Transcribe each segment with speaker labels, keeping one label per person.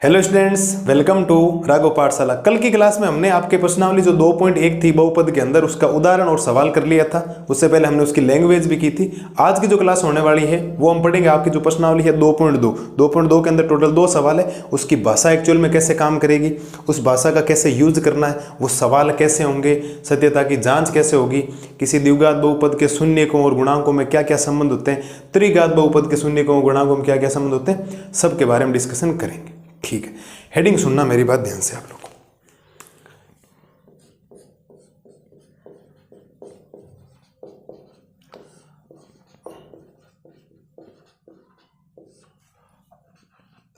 Speaker 1: Hello students, welcome to Raghav Pathshala. कल की class में हमने आपके प्रश्नावली जो 2.1 थी बहुपद के अंदर, उसका उदाहरण और सवाल कर लिया था। उससे पहले हमने उसकी लैंग्वेज भी की थी। आज की जो क्लास होने वाली है वो हम पढ़ेंगे आपकी जो प्रश्नावली है 2.2 के अंदर टोटल 2 सवाल है। उसकी भाषा एक्चुअल में कैसे काम करेगी, उस भाषा का कैसे यूज करना है, वो सवाल कैसे होंगे, सत्यता की जाँच कैसे होगी, किसी द्विघात बहुपद के शून्यकों और गुणांकों में क्या क्या संबंध होते हैं, त्रिघात बहुपद के शून्यकों और गुणांकों में क्या क्या संबंध होते हैं, सबके बारे में डिस्कशन करेंगे। ठीक है, हेडिंग सुनना मेरी बात ध्यान से आप लोग।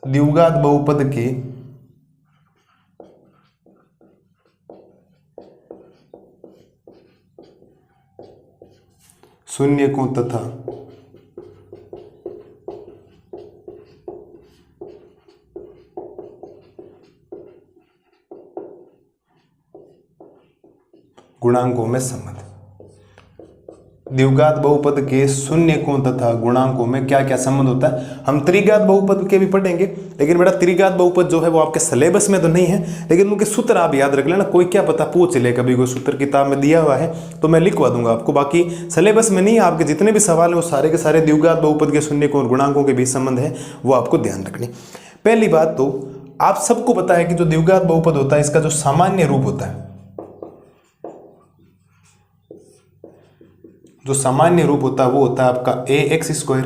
Speaker 1: द्विघात बहुपद के शून्यकों तथा गुणांकों में संबंध। द्विघात बहुपद के शून्यकों तथा गुणांकों में क्या क्या संबंध होता है। हम त्रिघात बहुपद के भी पढ़ेंगे, लेकिन बेटा त्रिघात बहुपद जो है वो आपके सिलेबस में तो नहीं है, लेकिन उनके सूत्र आप याद रख लेना। कोई क्या पता पूछ ले, कभी कोई सूत्र किताब में दिया हुआ है तो मैं लिखवा दूंगा आपको। बाकी सिलेबस में नहीं है, आपके जितने भी सवाल है वो सारे के सारे द्विघात बहुपद के शून्यकों और गुणांकों के बीच संबंध है, वो आपको ध्यान रखनी। पहली बात तो आप सबको पता है कि जो द्विघात बहुपद होता है इसका जो सामान्य रूप होता है, जो सामान्य रूप होता है वो होता है आपका ax²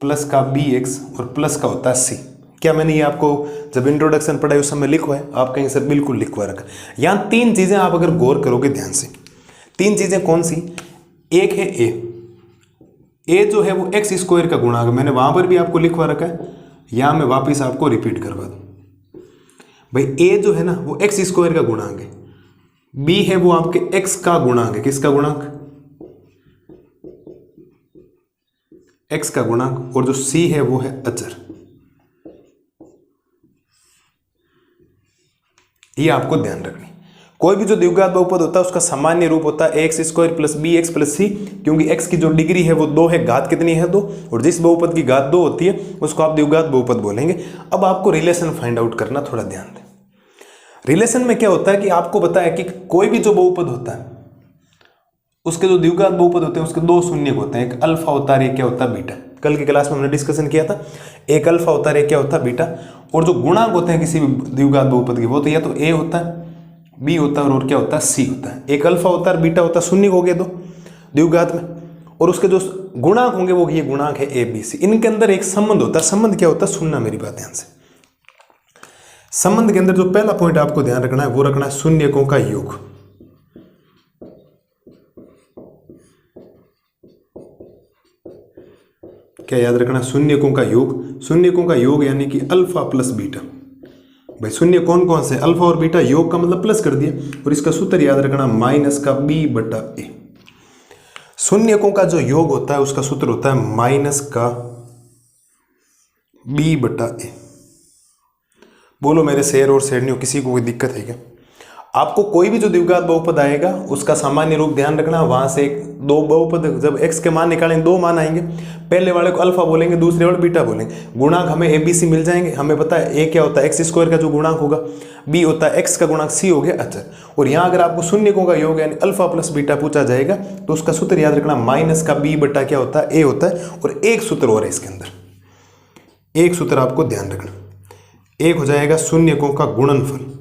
Speaker 1: प्लस का bx और प्लस का होता है c। क्या मैंने ये आपको जब इंट्रोडक्शन पढ़ाई उस समय लिखवा है? आप कहीं सर बिल्कुल लिखवा रखा। यहाँ 3 चीजें आप अगर गौर करोगे ध्यान से, 3 चीजें कौन सी? एक है a जो है वो x² का गुणांक, मैंने वहां पर भी आपको लिखवा रखा है, यहां मैं वापिस आपको रिपीट करवा दूं। भाई a जो है ना वो x² का गुणांक है, b है वो आपके x का गुणांक है। किसका गुणांक? x का गुणांक। और जो c है वो है अचर। ये आपको ध्यान रखनी। कोई भी जो द्विघात बहुपद होता है उसका सामान्य रूप होता है ax² plus bx plus c, क्योंकि x की जो डिग्री है वो 2 है, घात कितनी है 2, और जिस बहुपद की घात 2 होती है उसको आप द्विघात बहुपद बोलेंगे। अब आपको रिलेशन फाइंड आउट करना, थोड़ा ध्यान दें। रिलेशन में क्या होता है कि आपको पता है कि कोई भी जो बहुपद होता है उसके जो द्विघात बहुपद होते हैं उसके 2 शून्यक होते हैं, एक अल्फा होता है, एक क्या होता है बीटा। कल की क्लास में हमने डिस्कशन किया था, एक अल्फा होता है, एक क्या होता है बीटा। और जो गुणांक होते हैं किसी भी द्विघात बहुपद के वो तो या तो a होता है, b होता है और क्या होता है c होता है। एक अल्फा होता है, बीटा होता है, शून्य हो गए 2 द्विघात में, और उसके जो गुणांक होंगे वो ये गुणांक है a b c। इनके अंदर एक संबंध होता है। संबंध क्या होता है? सुनना मेरी बात ध्यान से। संबंध के अंदर जो पहला पॉइंट आपको ध्यान रखना है वो रखना है शून्यकों का योग। क्या याद रखना? शून्यकों का योग। शून्यकों का योग यानी कि अल्फा प्लस बीटा। भाई शून्य कौन कौन से? अल्फा और बीटा, योग का मतलब प्लस कर दिया, और इसका सूत्र याद रखना माइनस का b/a। शून्यकों का जो योग होता है उसका सूत्र होता है माइनस का b/a। बोलो मेरे शेर और शेरनियों, किसी को कोई दिक्कत है क्या? आपको कोई भी जो द्विघात बहुपद आएगा उसका सामान्य रूप ध्यान रखना। वहां से 2 बहुपद जब x के मान निकालेंगे 2 मान आएंगे, पहले वाले को अल्फा बोलेंगे, दूसरे वाले बीटा बोलेंगे। गुणांक हमें a b c मिल जाएंगे। हमें पता है a क्या होता है x² का जो गुणांक होगा, b होता है x का गुणांक, c हो गया अचर। और यहाँ अगर आपको शून्यकों का योग यानी अल्फा प्लस बीटा पूछा जाएगा तो उसका सूत्र याद रखना माइनस का b/ क्या होता है a होता है। और एक सूत्र और है इसके अंदर, एक सूत्र आपको ध्यान रखना, एक हो जाएगा शून्यकों का गुणनफल।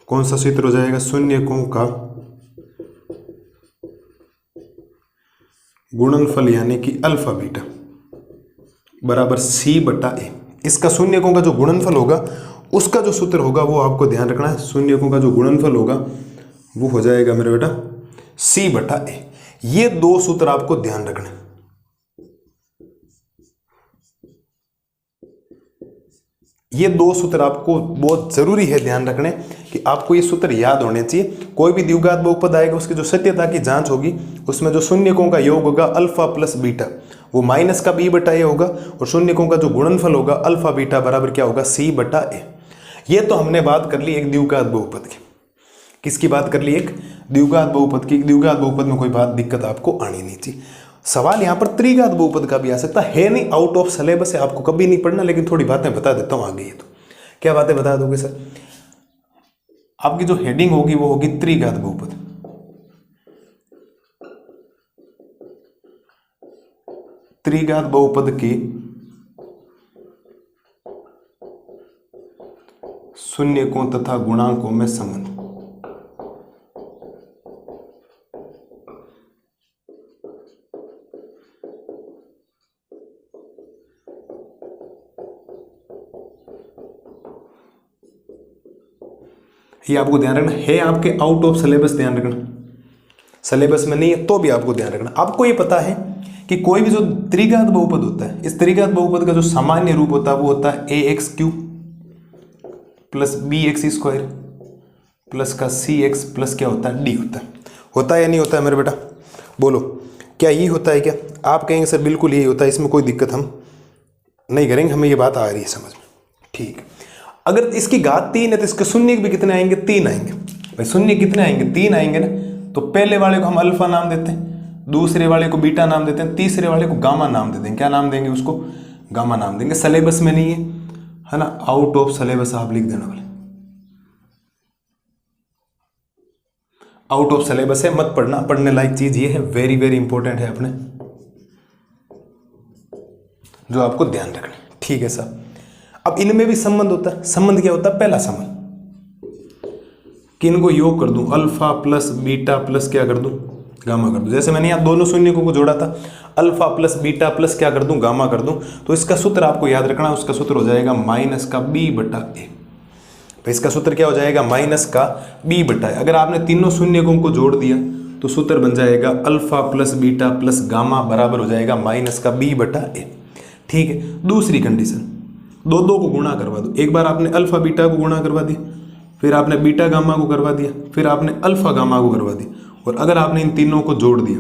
Speaker 1: कौन सा सूत्र हो जाएगा? शून्यकों का गुणनफल यानी कि अल्फा बीटा बराबर c/a। इसका शून्यकों का जो गुणनफल होगा उसका जो सूत्र होगा वो आपको ध्यान रखना है। शून्यकों का जो गुणनफल होगा वो हो जाएगा मेरा बेटा c/a। ये 2 सूत्र आपको ध्यान रखना है। ये 2 सूत्र आपको बहुत जरूरी है ध्यान रखने कि आपको ये सूत्र याद होने चाहिए। कोई भी द्विघात बहुपद आएगा उसकी जो सत्यता की जांच होगी उसमें जो शून्यकों का योग होगा अल्फा प्लस बीटा वो माइनस का b/a होगा, और शून्यकों का जो गुणनफल होगा अल्फा बीटा बराबर क्या होगा c/a। ये तो हमने बात कर ली एक द्विघात बहुपद की। किसकी बात कर ली? एक द्विघात बहुपद की। द्विघात बहुपद में कोई बात दिक्कत आपको आनी नहीं चाहिए। सवाल यहाँ पर त्रिघात बहुपद का भी आ सकता है नहीं, आउट ऑफ सिलेबस है, आपको कभी नहीं पढ़ना, लेकिन थोड़ी बातें बता देता हूँ आगे। तो क्या बातें बता दोगे सर? आपकी जो हेडिंग होगी वो होगी त्रिघात बहुपद। त्रिघात बहुपद के शून्यकों तथा गुणांकों में संबंध। ये आपको ध्यान रखना है, आपके आउट ऑफ सिलेबस, ध्यान रखना, सिलेबस में नहीं है तो भी आपको ध्यान रखना। आपको ये पता है कि कोई भी जो त्रिघात बहुपद होता है, इस त्रिघात बहुपद का जो सामान्य रूप होता है वो होता है ax³ प्लस bx² प्लस का cx प्लस क्या होता है d होता है या नहीं होता है मेरे बेटा? बोलो, क्या ये होता है क्या? आप कहेंगे सर बिल्कुल यही होता है, इसमें कोई दिक्कत हम नहीं करेंगे, हमें ये बात आ रही है समझ में। ठीक, अगर इसकी घात 3 है तो इसके शून्य भी कितने आएंगे? 3 आएंगे। भाई शून्य कितने आएंगे? 3 आएंगे ना। तो पहले वाले को हम अल्फा नाम देते हैं, दूसरे वाले को बीटा नाम देते हैं, तीसरे वाले को गामा नाम देते हैं। क्या नाम देंगे उसको? गामा नाम देंगे। सिलेबस में नहीं है ना, आउट ऑफ सिलेबस आप लिख देना वाले, आउट ऑफ सिलेबस है, मत पढ़ना। पढ़ने लायक चीज ये है, वेरी वेरी इंपॉर्टेंट है अपने, जो आपको ध्यान रखना है। ठीक है सर। अब इनमें भी संबंध होता है। संबंध क्या होता है? पहला संबंध कि इनको योग कर दूं, अल्फा प्लस बीटा प्लस क्या कर दूं? गामा कर दूं। जैसे मैंने यहाँ दोनों शून्यों को जोड़ा था, अल्फा प्लस बीटा प्लस क्या कर दूं? गामा कर दूं। तो इसका सूत्र आपको याद रखना, उसका सूत्र हो जाएगा माइनस का b/a। इसका सूत्र क्या हो जाएगा? माइनस का b/a। अगर आपने तीनों शून्यों को जोड़ दिया तो सूत्र बन जाएगा alpha plus beta plus gamma बराबर हो जाएगा माइनस का b/a। ठीक है। दूसरी कंडीशन, दो को गुणा करवा दो। एक बार आपने अल्फा बीटा को गुणा करवा दिया, फिर आपने बीटा गामा को करवा दिया, फिर आपने अल्फा गामा को करवा दिया, और अगर आपने इन तीनों को जोड़ दिया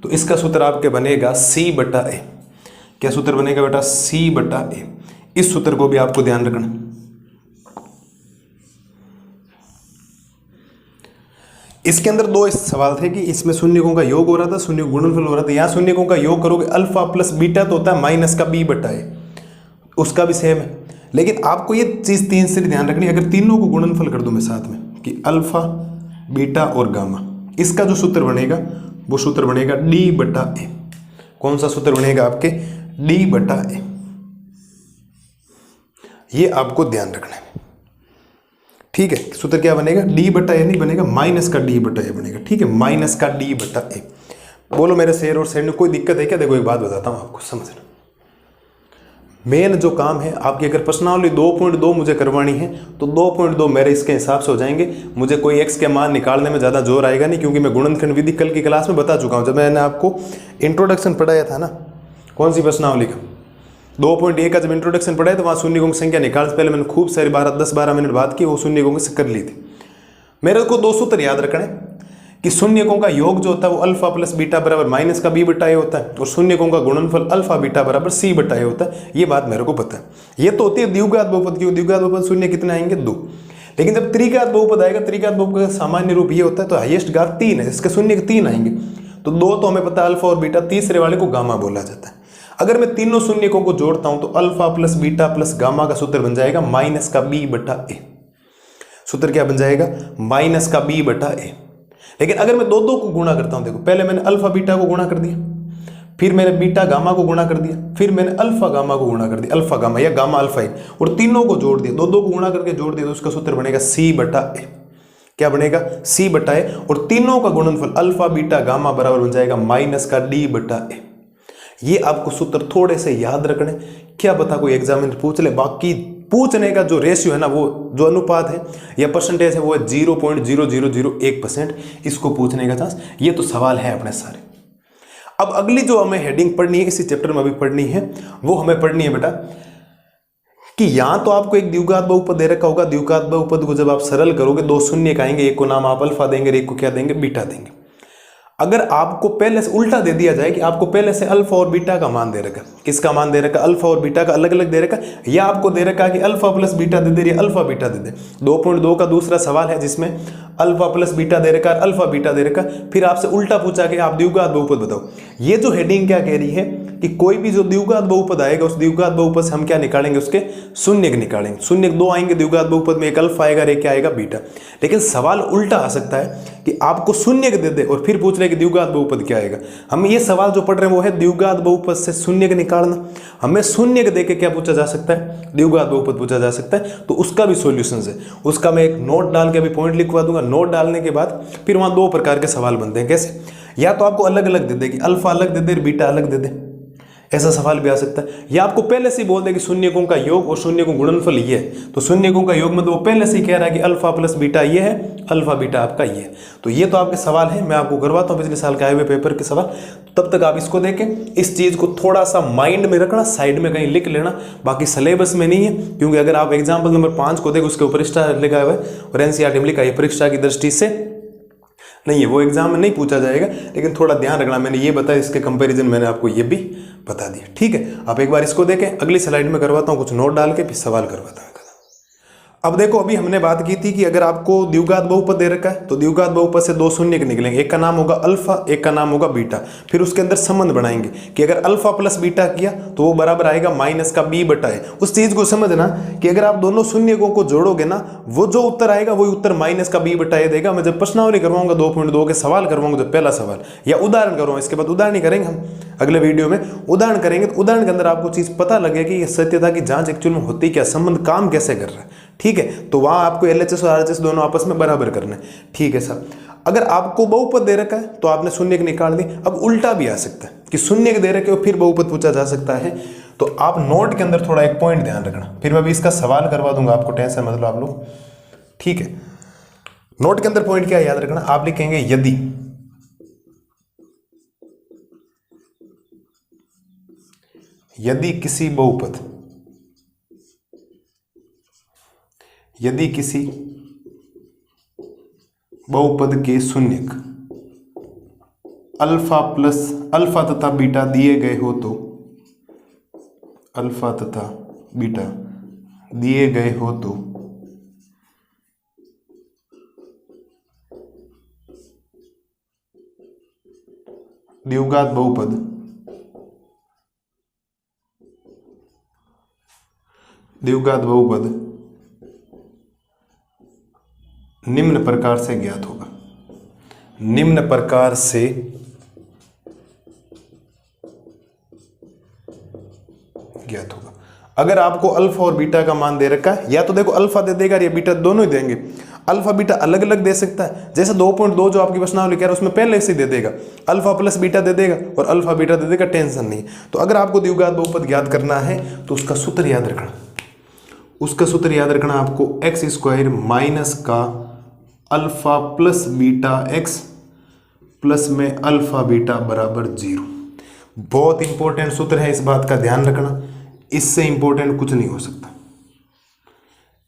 Speaker 1: तो इसका सूत्र आपके बनेगा c/a। क्या सूत्र बनेगा बेटा? c/a। इस सूत्र को भी आपको ध्यान रखना। इसके अंदर दो सवाल थे कि इसमें शून्यकों का योग हो रहा था, शून्य गुणनफल हो रहा था। यहाँ शून्यकों का योग करोगे, अल्फा प्लस बीटा तो होता है माइनस का b/a, उसका भी सेम है। लेकिन आपको ये चीज तीसरी ध्यान रखनी, अगर तीनों को गुणनफल कर दूं मैं साथ में कि अल्फा बीटा और गामा, इसका जो सूत्र बनेगा वो सूत्र बनेगा d/a। कौन सा सूत्र बनेगा आपके? d/a। ये आपको ध्यान रखना है। ठीक है। सूत्र क्या बनेगा? d/a नहीं बनेगा, माइनस का d/a बनेगा। ठीक है, माइनस का d/a। बोलो मेरे शेर और शेर में कोई दिक्कत है क्या? देखो एक बात बताता हूं आपको, समझना। मेन जो काम है आपकी, अगर प्रश्नावली 2.2 मुझे करवानी है तो 2.2 मेरे इसके हिसाब से हो जाएंगे। मुझे कोई x के मान निकालने में ज़्यादा जोर आएगा नहीं, क्योंकि मैं गुणनखंड विधि कल की क्लास में बता चुका हूँ। जब मैंने आपको इंट्रोडक्शन पढ़ाया था ना, कौन सी प्रश्नावली का? 2.1 का जब इंट्रोडक्शन पढ़ाया तो वहाँ शून्यकों की संख्या निकाल से पहले मैंने खूब सारी 10-12 मिनट बात की, वो शून्यकों से कर ली थी। मेरे को दो सूत्र याद रखने कि शून्यकों का योग जो होता है वो अल्फा प्लस बीटा बराबर माइनस का b/a होता है, और शून्यकों का गुणनफल अल्फा बीटा बराबर c/a होता है। ये बात मेरे को पता है। ये तो होती है द्विघात बहुपद की। द्विघात बहुपद शून्य कितने आएंगे? 2। लेकिन जब त्रिघात बहुपद आएगा, त्रिघात बहुपद का सामान्य रूप ये होता है, तो हाईएस्ट घात 3 है, इसके शून्य 3 आएंगे। तो 2 तो हमें पता है अल्फा और बीटा, तीसरे वाले को गामा बोला जाता है। अगर मैं तीनों शून्यकों को जोड़ता हूं तो alpha plus beta plus gamma का सूत्र बन जाएगा माइनस का b/a। सूत्र क्या बन जाएगा? माइनस का b/a। लेकिन अगर मैं दो को गुणा करता हूं, देखो पहले मैंने अल्फा बीटा को गुणा कर दिया, फिर मैंने बीटा गामा को गुणा कर दिया, फिर मैंने अल्फा गामा को गुणा कर दिया, अल्फा गामा या गामा अल्फा, और तीनों को जोड़ दिया, दो को गुणा करके जोड़ दिया, तो उसका सूत्र बनेगा c/a। क्या बनेगा? c/a। और तीनों का गुणनफल अल्फा बीटा गामा बराबर बन जाएगा माइनस का d/a। ये आपको सूत्र थोड़े से याद रखने, क्या पता कोई एग्जामिनर पूछ ले। बाकी पूछने का जो रेशियो है ना, वो जो अनुपात है या परसेंटेज है, वो है 0.0001%। इसको पूछने का चांस, ये तो सवाल है अपने सारे। अब अगली जो हमें हेडिंग पढ़नी है, इसी चैप्टर में अभी पढ़नी है, वो हमें पढ़नी है बेटा कि यहां तो आपको एक द्विघात बहुपद दे रखा होगा। द्विघात बहुपद को जब आप सरल करोगे, 2 शून्य आएंगे, एक को नाम आप अल्फा देंगे, एक को क्या देंगे? बीटा देंगे। अगर आपको पहले से उल्टा दे दिया जाए कि आपको पहले से अल्फा और बीटा का मान दे रखा, किसका मान दे रखा? अल्फा और बीटा का अलग अलग दे रखा, या आपको दे रखा कि अल्फा प्लस बीटा दे दे, या अल्फा बीटा दे दे। 2.2 का दूसरा सवाल है जिसमें अल्फा प्लस बीटा दे रखा है, अल्फा बीटा दे रखा है, फिर आपसे उल्टा पूछा कि आप द्विघात बहुपद बताओ। ये जो हेडिंग क्या कह रही है कि कोई भी जो द्विघात बहुपद आएगा उस द्विघात बहुपद से हम क्या निकालेंगे, उसके शून्य निकालेंगे। शून्य दो आएंगे द्विघात बहुपद में, एक अल्फा आएगा और एक क्या आएगा बीटा। लेकिन सवाल उल्टा आ सकता है कि आपको शून्य दे दे और फिर पूछ रहे कि द्विघात बहुपद क्या आएगा। हम ये सवाल जो पढ़ रहे हैं वो है द्विघात बहुपद से शून्य निकालना। हमें शून्य दे के क्या पूछा जा सकता है, द्विघात बहुपद पूछा जा सकता है। तो उसका भी सॉल्यूशन है, उसका मैं एक नोट डाल के अभी पॉइंट लिखवा दूंगा। नोट डालने के बाद फिर वहां दो प्रकार के सवाल बनते हैं। कैसे, या तो आपको अलग अलग दे दे कि अल्फा अलग दे दे बीटा अलग दे दे, ऐसा सवाल भी आ सकता है। या आपको पहले से ही बोल दे कि शून्यकों का योग और शून्यकों गुणनफल ये है, तो शून्यकों का योग में तो वो पहले से ही कह रहा है कि अल्फा प्लस बीटा ये है, अल्फा बीटा आपका ये है। तो ये तो आपके सवाल है, मैं आपको करवाता हूँ पिछले साल के आए हुए पेपर के सवाल। तब तक आप इसको देखें, इस चीज़ को थोड़ा सा माइंड में रखना, साइड में कहीं लिख लेना, बाकी सिलेबस में नहीं है। क्योंकि अगर आप एग्जाम्पल नंबर 5 को देखें, उसके ऊपर स्टार लिखा हुआ है और एनसीईआरटी में लिखा है परीक्षा की दृष्टि से नहीं है, वो एग्जाम में नहीं पूछा जाएगा। लेकिन थोड़ा ध्यान रखना, मैंने ये बताया, इसके कंपैरिजन मैंने आपको ये भी बता दिया। ठीक है, आप एक बार इसको देखें, अगली स्लाइड में करवाता हूँ कुछ नोट डाल के, फिर सवाल करवाता हूँ। अब देखो, अभी हमने बात की थी कि अगर आपको द्विघात बहुपद दे रखा है तो द्विघात बहुपद से दो शून्य निकलेंगे, एक का नाम होगा अल्फा, एक का नाम होगा बीटा। फिर उसके अंदर संबंध बनाएंगे कि अगर अल्फा प्लस बीटा किया तो वो बराबर आएगा माइनस का बी बटा है। उस चीज को समझना कि अगर आप दोनों शून्यकों को जोड़ोगे ना, वो जो उत्तर आएगा वही उत्तर माइनस का बी बटा ए देगा। मैं जब प्रश्नावली करवाऊंगा 2.2 के सवाल करवाऊंगा, जब पहला सवाल या उदाहरण करवाऊंगा, इसके बाद उदाहरण ही करेंगे हम अगले वीडियो में, उदाहरण करेंगे। तो उदाहरण के अंदर आपको चीज पता लगेगी कि सत्यता की जांच एक्चुअल में होती क्या, संबंध काम कैसे कर रहा है। ठीक है, तो वहां आपको एलएचएस और आरएचएस दोनों आपस में बराबर करना है। ठीक है सर, अगर आपको बहुपद दे रखा है तो आपने शून्य निकाल दी। अब उल्टा भी आ सकता है कि शून्य दे रखे हो फिर बहुपद पूछा जा सकता है। तो आप नोट के अंदर थोड़ा एक पॉइंट ध्यान रखना, फिर मैं भी इसका सवाल करवा दूंगा आपको, टेंशन मतलब आप लोग। ठीक है, नोट के अंदर पॉइंट क्या याद रखना, आप लिखेंगे यदि किसी बहुपद, यदि किसी बहुपद के शून्यक अल्फा प्लस अल्फा तथा बीटा दिए गए हो तो, अल्फा तथा बीटा दिए गए हो तो द्विघात बहुपद निम्न प्रकार से ज्ञात होगा, निम्न प्रकार से ज्ञात होगा। अगर आपको अल्फा और बीटा का मान दे रखा है, या तो देखो अल्फा दे देगा या बीटा, दोनों ही देंगे। अल्फा बीटा अलग अलग दे सकता है, जैसे 2.2 जो आपकी प्रश्नावली कह रहा है उसमें पहले से दे देगा, अल्फा प्लस बीटा दे देगा और अल्फा बीटा दे देगा, टेंशन नहीं। तो अगर आपको द्विघात बहुपद ज्ञात करना है तो उसका सूत्र याद रखना, उसका सूत्र याद रखना आपको एक्स स्क्वायर माइनस का alpha plus beta x plus में अल्फा बीटा बराबर 0। बहुत इंपॉर्टेंट सूत्र है, इस बात का ध्यान रखना, इससे इंपॉर्टेंट कुछ नहीं हो सकता।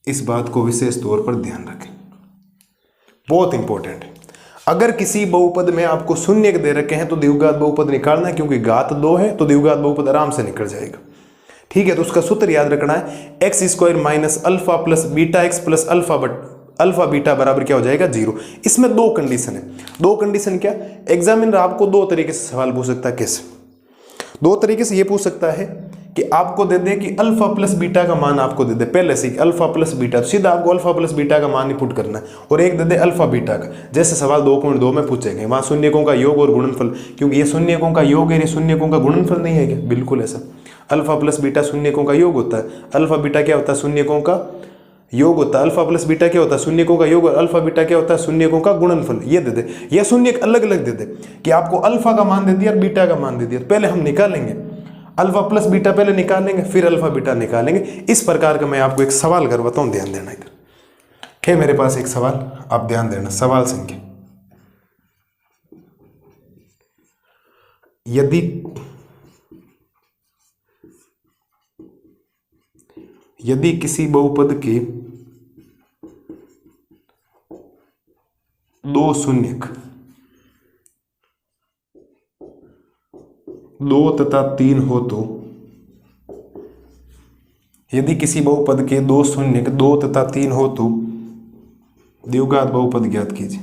Speaker 1: इस बात को विशेष तौर पर ध्यान रखें, बहुत इंपॉर्टेंट है। अगर किसी बहुपद में आपको शून्य दे रखे हैं तो द्विघात बहुपद निकालना है, क्योंकि घात 2 है तो द्विघात बहुपद आराम से निकल जाएगा। ठीक है, तो उसका सूत्र याद रखना है x square minus alpha plus beta x plus alpha beta बराबर क्या हो जाएगा 0। इसमें दो कंडीशन है। दो कंडीशन क्या, एग्जामिनर आपको दो तरीके से सवाल पूछ सकता है। कैसे, दो तरीके से ये पूछ सकता है कि आपको दे दे कि अल्फा प्लस बीटा का मान आपको दे दे पहले से अल्फा प्लस बीटा, तो सीधा आपको अल्फा प्लस बीटा का मान ही पुट करना है, और एक दे दे अल्फा बीटा का, जैसे सवाल 2.2 में पूछे गए, वहां शून्यकों का योग और गुणनफल, क्योंकि ये शून्यकों का योग है, ये शून्यकों का गुणनफल नहीं है क्या, बिल्कुल ऐसा। अल्फा प्लस बीटा शून्यकों का योग होता है, अल्फा बीटा क्या होता है, शून्यकों का योग होता है। अल्फा प्लस बीटा क्या होता है, शून्यकों का योग, और अल्फा बीटा क्या होता है, शून्यकों का गुणनफल। ये दे दे, या शून्य अलग अलग दे दे कि आपको अल्फा का मान दे दिया और बीटा का मान दे दिया, पहले हम निकालेंगे अल्फा प्लस बीटा, पहले निकालेंगे फिर अल्फा बीटा निकालेंगे। इस प्रकार का मैं आपको एक सवाल करवाता हूं, ध्यान देना इधर है मेरे पास एक सवाल, आप ध्यान देना। सवाल संख्या, यदि किसी बहुपद के दो शून्यक 2 तथा 3 हो तो, यदि किसी बहुपद के दो शून्यक 2 तथा 3 हो तो द्विघात बहुपद ज्ञात कीजिए।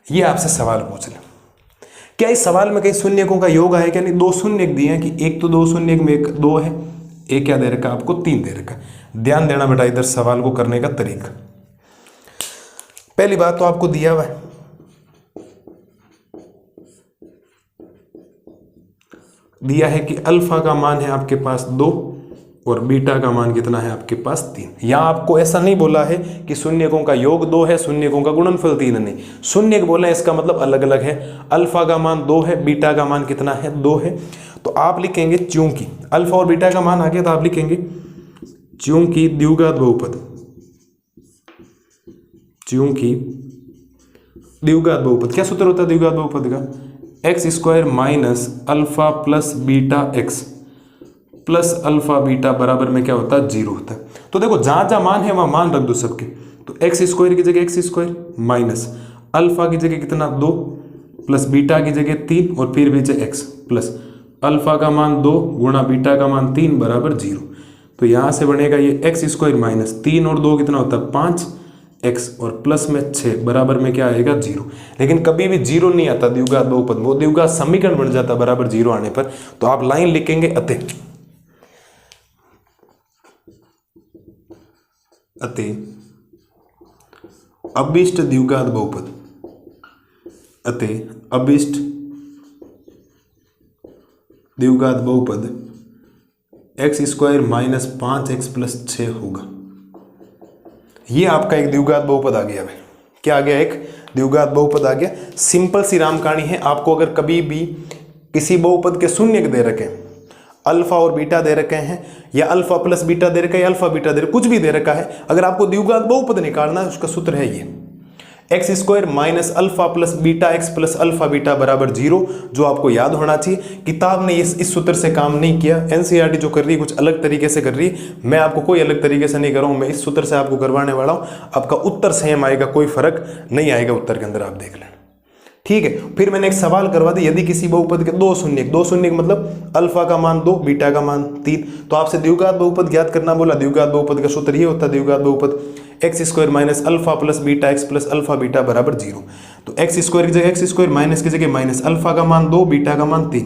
Speaker 1: ये आपसे सवाल पूछ ले, क्या इस सवाल में कहीं शून्यकों का योग है क्या? नहीं, दो शून्यक दिए हैं कि एक तो दो शून्यक में एक दो है, एक क्या दे रखा आपको? 3 दे रखा। ध्यान देना बेटा इधर सवाल को करने का तरीका। पहली बात तो आपको दिया हुआ है कि अल्फा का मान है आपके पास 2 और बीटा का मान कितना है आपके पास 3। यहाँ आपको ऐसा नहीं बोला है कि शून्यकों का योग 2 है, शून्यकों का गुणनफल 3 नहीं, शून्यक बोला है, इसका मतलब अलग अलग है। अल्फा का मान 2 है, बीटा का मान कितना है? 2 है। तो आप लिखेंगे चूंकि अल्फा और बीटा का मान आ गया तो आप लिखेंगे चूंकि द्विघात बहुपद, चूंकि द्विघात बहुपद, क्या सूत्र होता है द्विघात बहुपद का? X square minus alpha plus beta x plus alpha beta बराबर में क्या होता है? 0 होता है। तो देखो जहां जहां मान है वहां मान रख दो सबके। तो एक्स स्क्वायर की जगह एक्स स्क्वायर माइनस अल्फा की जगह कितना 2 प्लस बीटा की जगह 3 और फिर बीच एक्स प्लस अल्फा का मान 2 गुणा बीटा का मान 3 बराबर 0। तो यहां से बनेगा ये एक्स स्क्वायर माइनस 3 और 2 कितना होता है? 5 एक्स और प्लस में 6 बराबर में क्या आएगा? 0। लेकिन कभी भी 0 नहीं आता द्विघात बहुपद, वो द्विघात समीकरण बन जाता बराबर 0 आने पर। तो आप लाइन लिखेंगे अतः अभिष्ट द्विघात बहुपद, अतः अभिष्ट द्विघात बहुपद x square minus 5x plus 6 होगा। ये आपका एक द्विघात बहुपद आ गया है। क्या आ गया? एक द्विघात बहुपद आ गया। सिंपल सी राम कहानी है। आपको अगर कभी भी किसी बहुपद के शून्यक दे रखे, अल्फा और बीटा दे रखे हैं, या अल्फा प्लस बीटा दे रखा है, या अल्फा बीटा दे रखा, कुछ भी दे रखा है, अगर आपको द्विघात बहुपद निकालना है उसका सूत्र है ये x square minus alpha plus beta x plus alpha beta बराबर 0, जो आपको याद होना चाहिए। किताब ने इस सूत्र से काम नहीं किया, एनसीईआरटी जो कर रही है कुछ अलग तरीके से कर रही है। मैं आपको कोई अलग तरीके से नहीं कर रहा हूं, मैं इस सूत्र से आपको करवाने वाला हूं। आपका उत्तर सेम आएगा, कोई फर्क नहीं आएगा उत्तर के अंदर, आप देख लेना। ठीक है, फिर मैंने एक सवाल करवा दिया, यदि किसी बहुपद के दो शून्यक मतलब अल्फा का मान 2 बीटा का मान 3, तो आपसे द्विघात बहुपद ज्ञात करना बोला। द्विघात बहुपद का सूत्र ये होता है द्विघात बहुपद x square minus alpha plus beta x plus alpha beta बराबर 0। तो एक्स स्क्वायर की जगह एक्स स्क्वायर, माइनस की जगह माइनस, अल्फा का मान 2 बीटा का मान 3,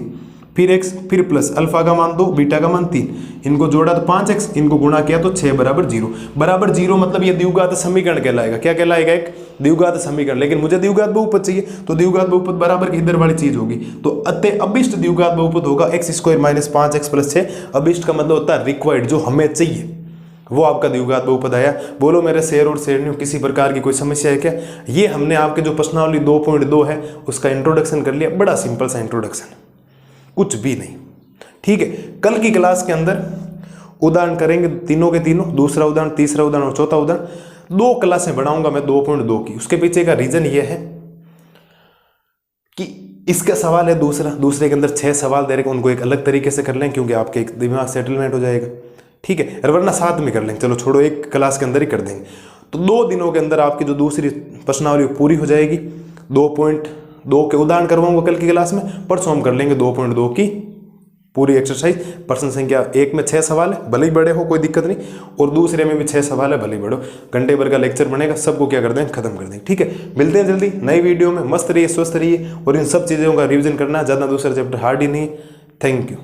Speaker 1: फिर एक्स, फिर प्लस अल्फा का मान 2 बीटा का मान 3, इनको जोड़ा तो 5x, इनको गुणा किया तो 6 बराबर 0। बराबर 0 मतलब ये द्विघात समीकरण कहलाएगा। क्या कहलाएगा? एक द्विघात समीकरण। लेकिन मुझे द्विघात बहुपद चाहिए, तो द्विघात बहुपद बराबर की इधर वाली चीज होगी। तो अतः अभिष्ट द्विघात बहुपद होगा x square minus 5x plus 6। अभिष्ट का मतलब होता है रिक्वायर्ड, जो हमें चाहिए, वो आपका द्विघात बहुपद आया। बोलो मेरे शेर और शेरनियों, किसी प्रकार की कोई समस्या है क्या? ये हमने आपके जो प्रश्नावली 2.2 है उसका इंट्रोडक्शन कर लिया। बड़ा सिंपल सा इंट्रोडक्शन, कुछ भी नहीं। ठीक है, कल की क्लास के अंदर उदाहरण करेंगे तीनों के तीनों, दूसरा उदाहरण, तीसरा उदाहरण और चौथा उदाहरण। 2 क्लासें बढ़ाऊंगा मैं 2.2 की। उसके पीछे का रीजन ये है कि इसका सवाल है दूसरे के अंदर 6 सवाल दे रहे हैं, उनको एक अलग तरीके से कर लें क्योंकि आपके एक दिमाग सेटलमेंट हो जाएगा। ठीक है, वरना साथ में कर लेंगे, चलो छोड़ो, एक क्लास के अंदर ही कर देंगे। तो 2 दिनों के अंदर आपकी जो दूसरी प्रश्नावली पूरी हो जाएगी। 2.2 के उदाहरण करवाऊंगा कल की क्लास में, परसों हम कर लेंगे 2.2 की पूरी एक्सरसाइज। प्रश्न संख्या 1 में 6 सवाल है, भले ही बड़े हो कोई दिक्कत नहीं, और दूसरे में भी 6 सवाल है, भले ही बड़े हो। घंटे भर का लेक्चर बनेगा, सबको क्या कर देंगे? खत्म कर देंगे। ठीक है, मिलते हैं जल्दी नई वीडियो में। मस्त रहिए, स्वस्थ रहिए, और इन सब चीज़ों का रिविजन करना, ज़्यादा दूसरा चैप्टर हार्ड ही नहीं। Thank you.